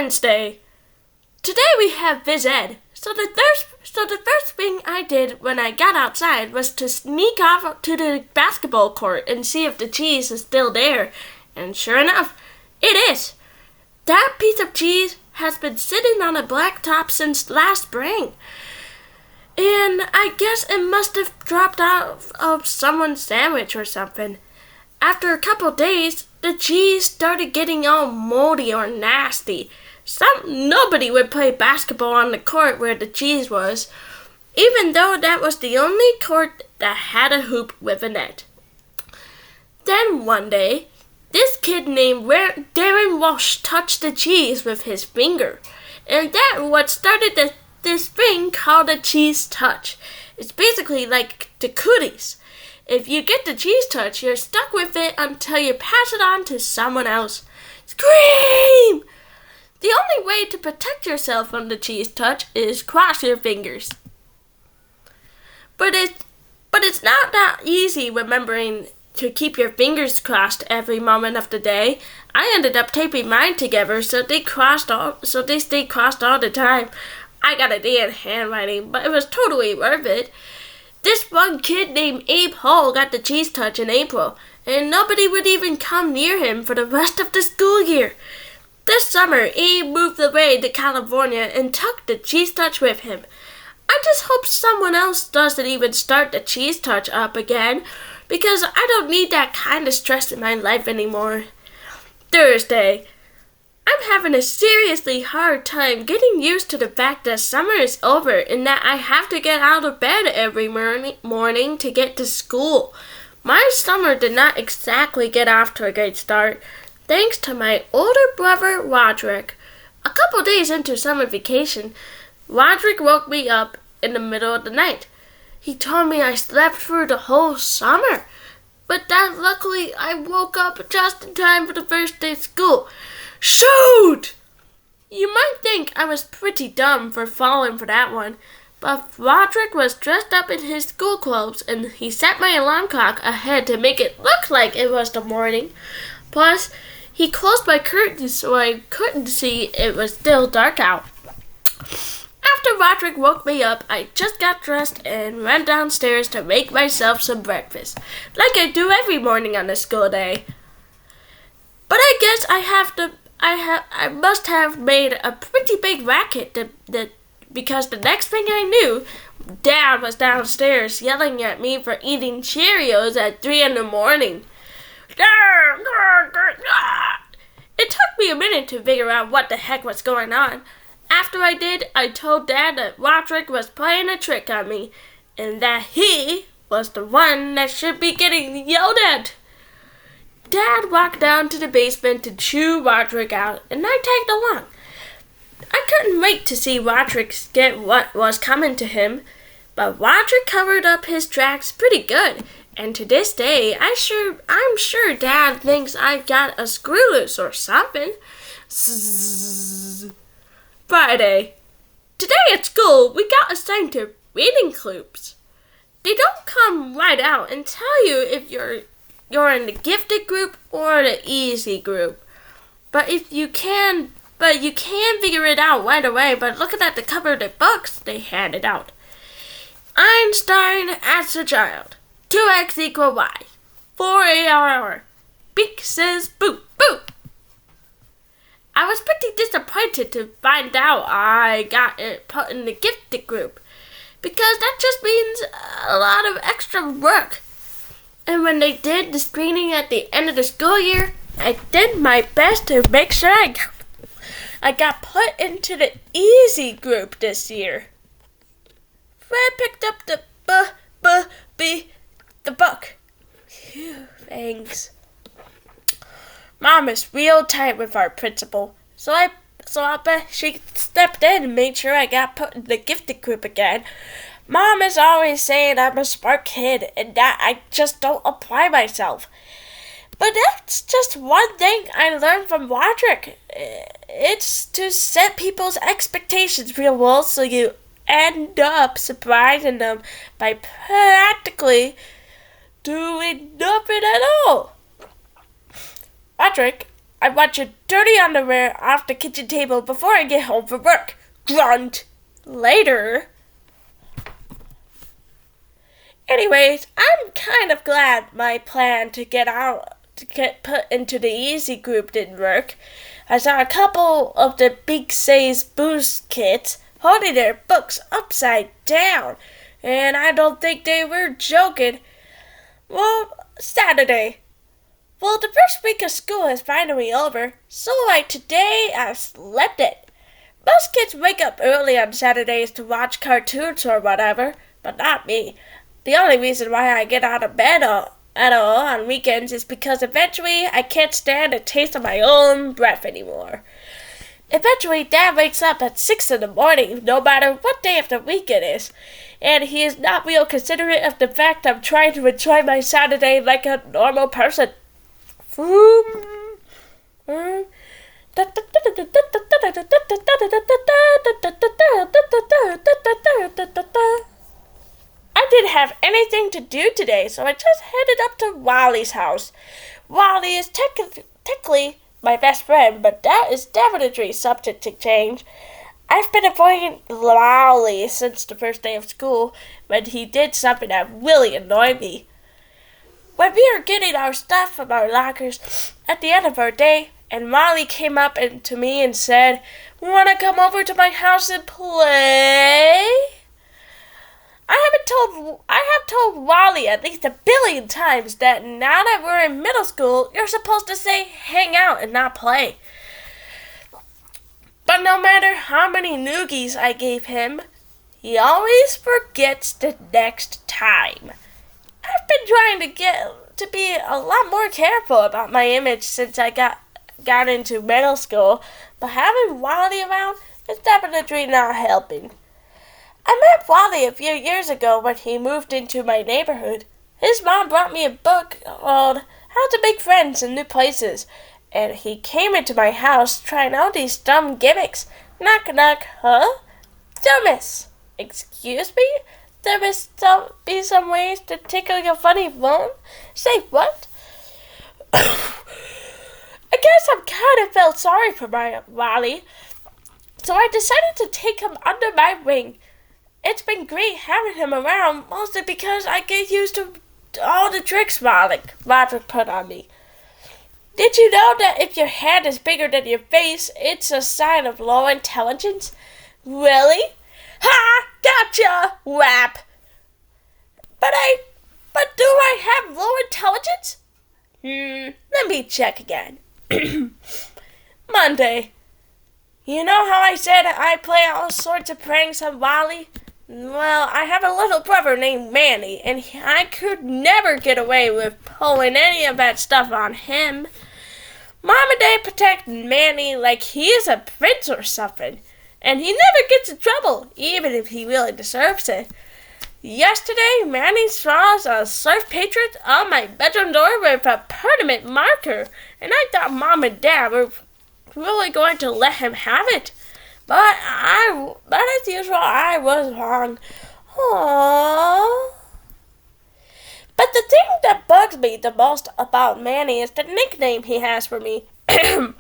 Wednesday. Today we have Viz Ed. So the first thing I did when I got outside was to sneak off to the basketball court and see if the cheese is still there. And sure enough, it is. That piece of cheese has been sitting on a blacktop since last spring. And I guess it must have dropped out of someone's sandwich or something. After a couple days, the cheese started getting all moldy or nasty. Nobody would play basketball on the court where the cheese was, even though that was the only court that had a hoop with a net. Then one day, this kid named Darren Walsh touched the cheese with his finger, and that what started this thing called a cheese touch. It's basically like the cooties. If you get the cheese touch, you're stuck with it until you pass it on to someone else. Scream! The only way to protect yourself from the cheese touch is cross your fingers. But it's not that easy remembering to keep your fingers crossed every moment of the day. I ended up taping mine together so they stayed crossed all the time. I got a D in handwriting, but it was totally worth it. This one kid named Abe Hall got the cheese touch in April, and nobody would even come near him for the rest of the school year. This summer, Abe moved away to California and took the cheese touch with him. I just hope someone else doesn't even start the cheese touch up again, because I don't need that kind of stress in my life anymore. Thursday. I'm having a seriously hard time getting used to the fact that summer is over and that I have to get out of bed every morning to get to school. My summer did not exactly get off to a great start, thanks to my older brother, Roderick. A couple days into summer vacation, Roderick woke me up in the middle of the night. He told me I slept through the whole summer, but that luckily I woke up just in time for the first day of school. Shoot! You might think I was pretty dumb for falling for that one, but Roderick was dressed up in his school clothes and he set my alarm clock ahead to make it look like it was the morning. Plus, he closed my curtains so I couldn't see it was still dark out. After Roderick woke me up, I just got dressed and went downstairs to make myself some breakfast, like I do every morning on a school day. But I guess I must have made a pretty big racket because the next thing I knew, Dad was downstairs yelling at me for eating Cheerios at 3 a.m. It took me a minute to figure out what the heck was going on. After I did, I told Dad that Roderick was playing a trick on me, and that he was the one that should be getting yelled at. Dad walked down to the basement to chew Roderick out, and I tagged along. I couldn't wait to see Roderick get what was coming to him, but Roderick covered up his tracks pretty good, and to this day, I'm sure Dad thinks I've got a screw loose or something. Zzz. Friday. Today at school, we got assigned to reading clues. They don't come right out and tell you if you're in the gifted group or the easy group. But you can figure it out right away by looking at the cover of the books they handed out. Einstein as a child. 2x equal y. 4 Beak says boo, boo. I was pretty disappointed to find out I got it put in the gifted group, because that just means a lot of extra work. And when they did the screening at the end of the school year, I did my best to make sure I got put into the easy group this year. Fred picked up the book. Phew, thanks. Mom is real tight with our principal, so I bet she stepped in and made sure I got put in the gifted group again. Mom is always saying I'm a smart kid and that I just don't apply myself. But that's just one thing I learned from Roderick. It's to set people's expectations real well so you end up surprising them by practically doing nothing at all. Roderick, I want your dirty underwear off the kitchen table before I get home from work. Grunt. Later. Anyways, I'm kind of glad my plan to get put into the easy group didn't work. I saw a couple of the Big Say's boost kids holding their books upside down, and I don't think they were joking. Well, Saturday. Well, the first week of school is finally over, so like today I slept it. Most kids wake up early on Saturdays to watch cartoons or whatever, but not me. The only reason why I get out of bed at all on weekends is because eventually I can't stand the taste of my own breath anymore. Eventually, Dad wakes up at 6 in the morning, no matter what day of the week it is, and he is not real considerate of the fact I'm trying to enjoy my Saturday like a normal person. I didn't have anything to do today, so I just headed up to Wally's house. Wally is technically my best friend, but that is definitely subject to change. I've been avoiding Wally since the first day of school, when he did something that really annoyed me. When we were getting our stuff from our lockers at the end of our day, and Wally came up to me and said, "Wanna come over to my house and play?" I have told Wally at least 1 billion times that now that we're in middle school, you're supposed to say hang out and not play. But no matter how many noogies I gave him, he always forgets the next time. I've been trying to be a lot more careful about my image since I got into middle school, but having Wally around is definitely not helping. I met Wally a few years ago when he moved into my neighborhood. His mom brought me a book called How to Make Friends in New Places, and he came into my house trying out these dumb gimmicks. Knock, knock, huh? Dumbass. Excuse me? There must be some ways to tickle your funny bone? Say what? I guess I kind of felt sorry for my Wally, so I decided to take him under my wing. It's been great having him around, mostly because I get used to all the tricks Roderick put on me. Did you know that if your hand is bigger than your face, it's a sign of low intelligence? Really? Ha! Gotcha! Whap! But do I have low intelligence? Let me check again. Monday. You know how I said I play all sorts of pranks on Wally? Well, I have a little brother named Manny, and I could never get away with pulling any of that stuff on him. Mom and Dad protect Manny like he is a prince or something, and he never gets in trouble, even if he really deserves it. Yesterday, Manny draws a surf patriot on my bedroom door with a permanent marker, and I thought Mom and Dad were really going to let him have it. But as usual, I was wrong. Aww. But the thing that bugs me the most about Manny is the nickname he has for me. When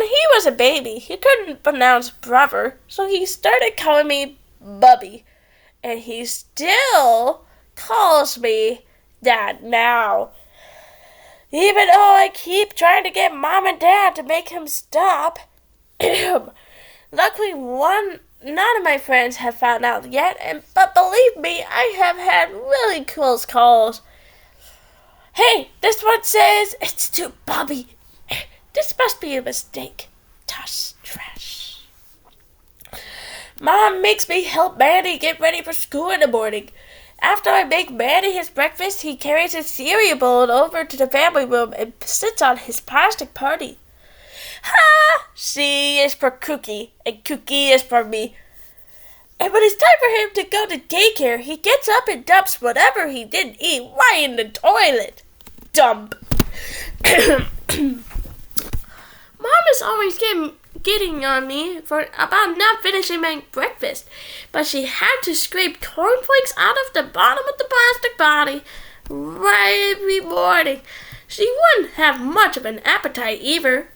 he was a baby, he couldn't pronounce brother, so he started calling me Bubby. And he still calls me that now. Even though I keep trying to get Mom and Dad to make him stop. Luckily, none of my friends have found out yet, but believe me, I have had really close calls. Hey, this one says it's to Bobby. This must be a mistake. Toss trash. Mom makes me help Manny get ready for school in the morning. After I make Manny his breakfast, he carries his cereal bowl over to the family room and sits on his plastic party. Ha! C is for Cookie, and Cookie is for me. And when it's time for him to go to daycare, he gets up and dumps whatever he didn't eat right in the toilet. Dump. Mom is always getting on me about not finishing my breakfast, but she had to scrape cornflakes out of the bottom of the plastic bottle right every morning. She wouldn't have much of an appetite either.